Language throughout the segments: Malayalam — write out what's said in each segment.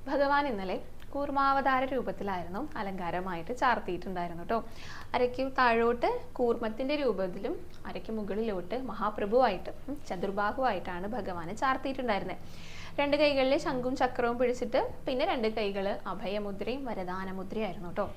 ഭഗവാൻ ഇന്നലെ കൂർമാവതാര രൂപത്തിലായിരുന്നു അലങ്കാരമായിട്ട് ചാർത്തിയിട്ടുണ്ടായിരുന്നു കേട്ടോ. അരയ്ക്ക് താഴോട്ട് കൂർമ്മത്തിന്റെ രൂപത്തിലും അരയ്ക്ക് മുകളിലോട്ട് മഹാപ്രഭുവായിട്ട് ചതുർബാഹുവായിട്ടാണ് ഭഗവാനെ ചാർത്തിയിട്ടുണ്ടായിരുന്നത്. രണ്ട് കൈകളിൽ ശംഖും ചക്രവും പിടിച്ചിട്ട് പിന്നെ രണ്ട് കൈകൾ അഭയമുദ്രയും വരദാനമുദ്രയായിരുന്നു കേട്ടോ.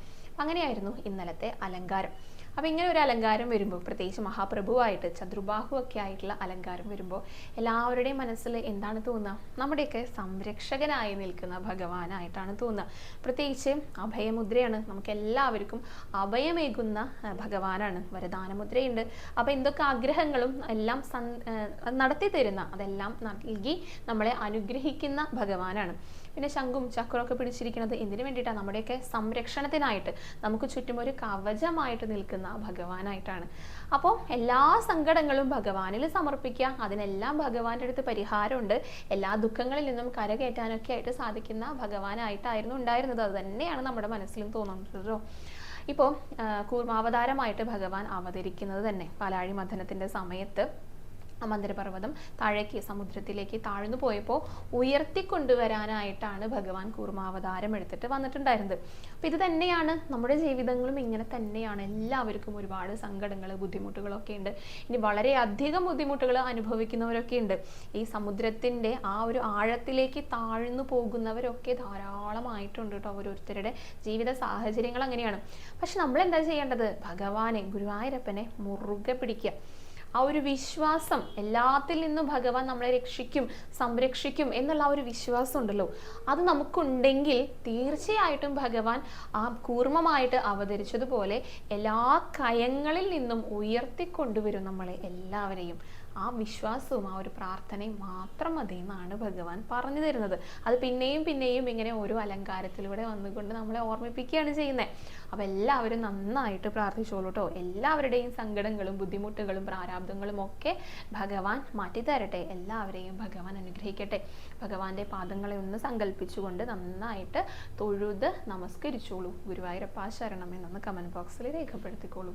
അങ്ങനെയായിരുന്നു ഇന്നലത്തെ അലങ്കാരം. അപ്പം ഇങ്ങനെ ഒരു അലങ്കാരം വരുമ്പോൾ, പ്രത്യേകിച്ച് മഹാപ്രഭുവായിട്ട് ചതുർബാഹു ഒക്കെ ആയിട്ടുള്ള അലങ്കാരം വരുമ്പോൾ എല്ലാവരുടെയും മനസ്സിൽ എന്താണ് തോന്നുക? നമ്മുടെയൊക്കെ സംരക്ഷകനായി നിൽക്കുന്ന ഭഗവാനായിട്ടാണ് തോന്നുക. പ്രത്യേകിച്ച് അഭയമുദ്രയാണ്, നമുക്ക് എല്ലാവർക്കും അഭയമേകുന്ന ഭഗവാനാണ്. വരദാനമുദ്രയുണ്ട്. അപ്പം എന്തൊക്കെ ആഗ്രഹങ്ങളും എല്ലാം നടത്തി തരുന്ന, അതെല്ലാം നൽകി നമ്മളെ അനുഗ്രഹിക്കുന്ന ഭഗവാനാണ്. പിന്നെ ശംഖും ചക്രമൊക്കെ പിടിച്ചിരിക്കുന്നത് എന്തിനു വേണ്ടിയിട്ടാണ്? നമ്മുടെയൊക്കെ സംരക്ഷണത്തിനായിട്ട്, നമുക്ക് ചുറ്റും ഒരു കവചമായിട്ട് നിൽക്കുന്ന ഭഗവാനായിട്ടാണ്. അപ്പോൾ എല്ലാ സങ്കടങ്ങളും ഭഗവാനിൽ സമർപ്പിക്കുക. അതിനെല്ലാം ഭഗവാന്റെ അടുത്ത് പരിഹാരമുണ്ട്. എല്ലാ ദുഃഖങ്ങളിൽ നിന്നും കരകയറ്റാനൊക്കെ ആയിട്ട് സാധിക്കുന്ന ഭഗവാനായിട്ടായിരുന്നു ഉണ്ടായിരുന്നത്. അത് തന്നെയാണ് നമ്മുടെ മനസ്സിലും തോന്നുന്നത്. ഇപ്പോൾ കൂർമാവതാരമായിട്ട് ഭഗവാൻ അവതരിക്കുന്നത് തന്നെ പാലാഴി മഥനത്തിന്റെ സമയത്ത് മന്ദരപർവ്വതം താഴേക്ക് സമുദ്രത്തിലേക്ക് താഴ്ന്നു പോയപ്പോൾ ഉയർത്തിക്കൊണ്ടുവരാനായിട്ടാണ് ഭഗവാൻ കൂർമാവതാരം എടുത്തിട്ട് വന്നിട്ടുണ്ടായിരുന്നത്. അപ്പം ഇത് തന്നെയാണ് നമ്മുടെ ജീവിതങ്ങളും ഇങ്ങനെ തന്നെയാണ്. എല്ലാവർക്കും ഒരുപാട് സങ്കടങ്ങൾ, ബുദ്ധിമുട്ടുകളൊക്കെ ഉണ്ട്. ഇനി വളരെയധികം ബുദ്ധിമുട്ടുകൾ അനുഭവിക്കുന്നവരൊക്കെ ഉണ്ട്. ഈ സമുദ്രത്തിൻ്റെ ആ ഒരു ആഴത്തിലേക്ക് താഴ്ന്നു പോകുന്നവരൊക്കെ ധാരാളമായിട്ടുണ്ട് കേട്ടോ. ഓരോരുത്തരുടെ ജീവിത സാഹചര്യങ്ങൾ അങ്ങനെയാണ്. പക്ഷെ നമ്മൾ എന്താ ചെയ്യേണ്ടത്? ഭഗവാനെ, ഗുരുവായൂരപ്പനെ മുറുകെ പിടിക്കുക. ആ ഒരു വിശ്വാസം, എല്ലാത്തിൽ നിന്നും ഭഗവാൻ നമ്മളെ രക്ഷിക്കും, സംരക്ഷിക്കും എന്നുള്ള ആ ഒരു വിശ്വാസം ഉണ്ടല്ലോ, അത് നമുക്കുണ്ടെങ്കിൽ തീർച്ചയായിട്ടും ഭഗവാൻ ആ കൂർമ്മമായിട്ട് അവതരിച്ചതുപോലെ എല്ലാ കയങ്ങളിൽ നിന്നും ഉയർത്തിക്കൊണ്ടുവരും നമ്മളെ എല്ലാവരെയും. ആ വിശ്വാസവും ആ ഒരു പ്രാർത്ഥനയും മാത്രം മതി എന്നാണ് ഭഗവാൻ പറഞ്ഞു തരുന്നത്. അത് പിന്നെയും പിന്നെയും ഇങ്ങനെ ഓരോ അലങ്കാരത്തിലൂടെ വന്നുകൊണ്ട് നമ്മളെ ഓർമ്മിപ്പിക്കുകയാണ് ചെയ്യുന്നത്. അപ്പം എല്ലാവരും നന്നായിട്ട് പ്രാർത്ഥിച്ചോളൂ കേട്ടോ. എല്ലാവരുടെയും സങ്കടങ്ങളും ബുദ്ധിമുട്ടുകളും പ്രാരാബ്ദങ്ങളും ഒക്കെ ഭഗവാൻ മാറ്റിത്തരട്ടെ. എല്ലാവരെയും ഭഗവാൻ അനുഗ്രഹിക്കട്ടെ. ഭഗവാന്റെ പാദങ്ങളെ ഒന്ന് സങ്കല്പിച്ചുകൊണ്ട് നന്നായിട്ട് തൊഴുത് നമസ്കരിച്ചോളൂ. ഗുരുവായൂരപ്പ ശരണം എന്നൊന്ന് കമന്റ് ബോക്സിൽ രേഖപ്പെടുത്തിക്കോളൂ.